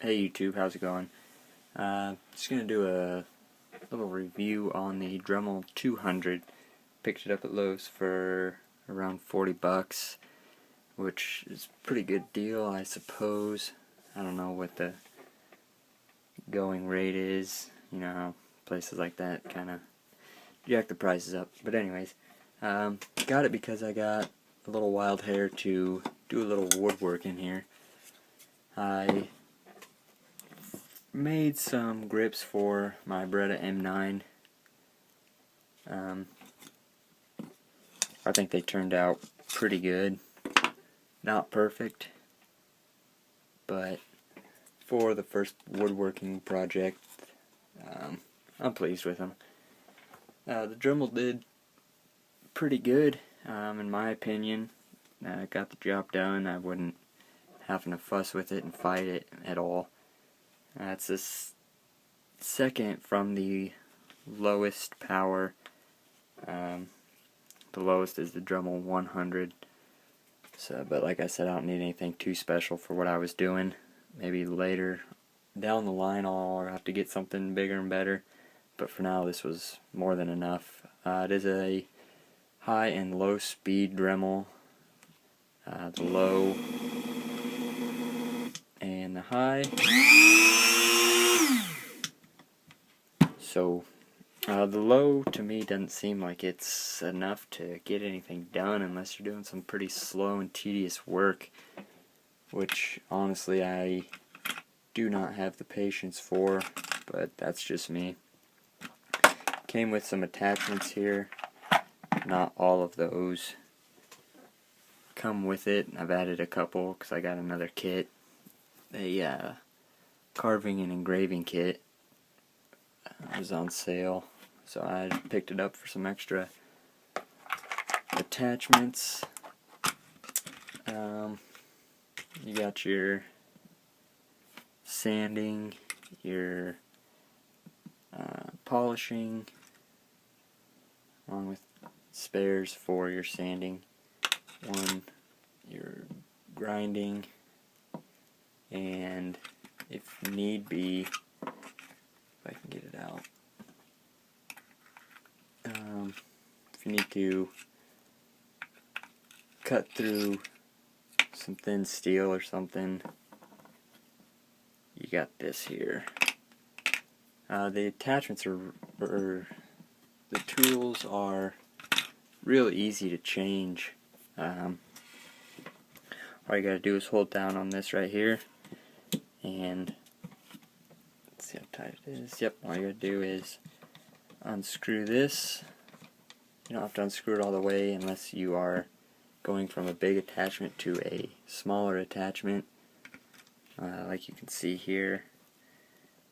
Hey YouTube, how's it going? Just gonna do a little review on the Dremel 200. Picked it up at Lowe's for around 40 bucks, which is a pretty good deal, I suppose. I don't know what the going rate is. You know how places like that kind of jack the prices up. But anyways, got it because I got a little wild hair to do a little woodwork in here. I made some grips for my Beretta M9. I think they turned out pretty good. Not perfect, but for the first woodworking project, I'm pleased with them. The Dremel did pretty good, in my opinion. Got the job done. I wouldn't having to fuss with it and fight it at all. It's the second from the lowest power. The lowest is the Dremel 100. So, but like I said, I don't need anything too special for what I was doing. Maybe later down the line I'll have to get something bigger and better. But for now, this was more than enough. It is a high and low speed Dremel. The low and the high. So, the low to me doesn't seem like it's enough to get anything done unless you're doing some pretty slow and tedious work, which honestly I do not have the patience for, but that's just me. Came with some attachments here. Not all of those come with it. I've added a couple because I got another kit, a carving and engraving kit. It was on sale, so I picked it up for some extra attachments. You got your sanding, your polishing, along with spares for your sanding, your grinding, and if need be, if I can get it out, if you need to cut through some thin steel or something, you got this here. The attachments or the tools are real easy to change. All you gotta do is hold down on this right here, and let's see how tight it is. Yep, all you gotta do is unscrew this. You don't have to unscrew it all the way unless you are going from a big attachment to a smaller attachment. Like you can see here,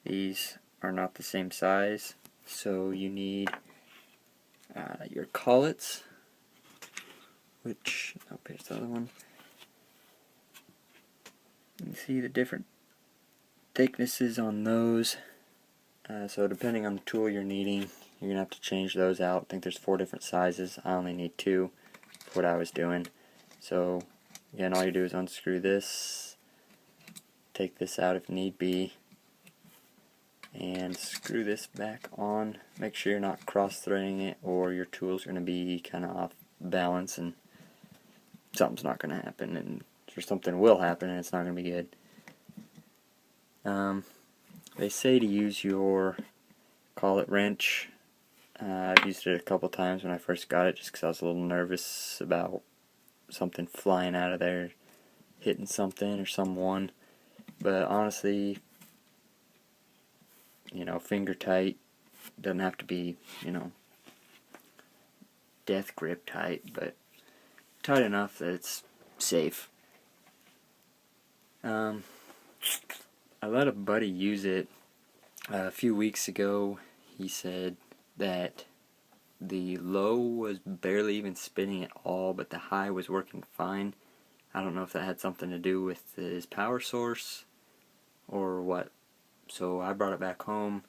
these are not the same size, so you need your collets, which, oh, here's the other one. You can see the different thicknesses on those. So depending on the tool you're needing, you're going to have to change those out. I think there's 4 different sizes. I only need 2 for what I was doing. So again, all you do is unscrew this, take this out if need be, and screw this back on. Make sure you're not cross-threading it, or your tool's going to be kind of off balance and something's not going to happen, or something will happen and it's not going to be good. They say to use your collet wrench. I've used it a couple times when I first got it just because I was a little nervous about something flying out of there, hitting something or someone. But honestly, you know, finger tight. Doesn't have to be, you know, death grip tight, but tight enough that it's safe. I let a buddy use it a few weeks ago. He said that the low was barely even spinning at all, but the high was working fine. I don't know if that had something to do with his power source or what. So I brought it back home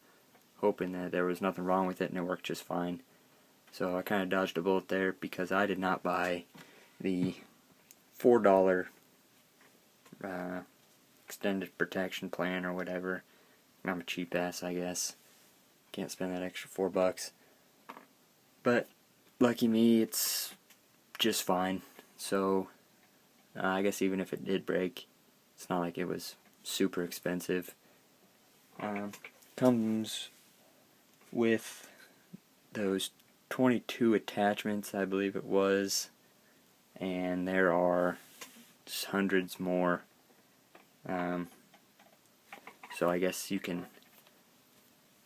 hoping that there was nothing wrong with it and it worked just fine. So I kind of dodged a bullet there because I did not buy the $4 extended protection plan or whatever. I'm a cheap ass, I guess. Can't spend that extra $4. But lucky me, it's just fine. So I guess even if it did break, it's not like it was super expensive. Comes with those 22 attachments, I believe it was, and there are just hundreds more. So I guess you can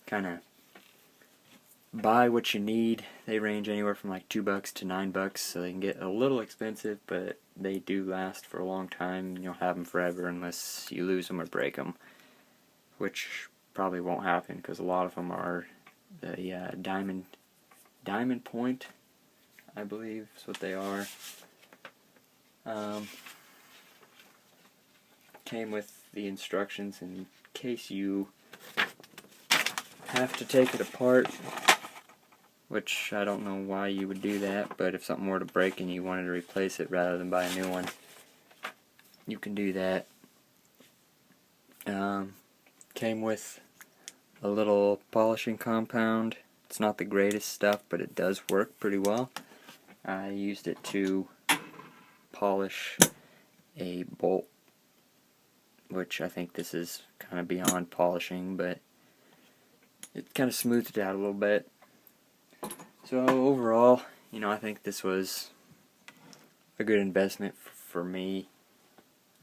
kind of buy what you need. They range anywhere from like $2 to $9, so they can get a little expensive, but they do last for a long time. You'll have them forever unless you lose them or break them, which probably won't happen because a lot of them are the diamond point, I believe is what they are. Came with the instructions in case you have to take it apart, which I don't know why you would do that, but if something were to break and you wanted to replace it rather than buy a new one, you can do that. Came with a little polishing compound. It's not the greatest stuff, but it does work pretty well. I used it to polish a bolt, which I think this is kind of beyond polishing, but it kind of smoothed it out a little bit. So overall, I think this was a good investment for me.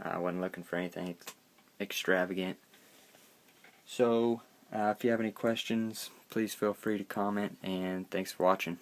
I wasn't looking for anything extravagant. So if you have any questions, please feel free to comment, and thanks for watching.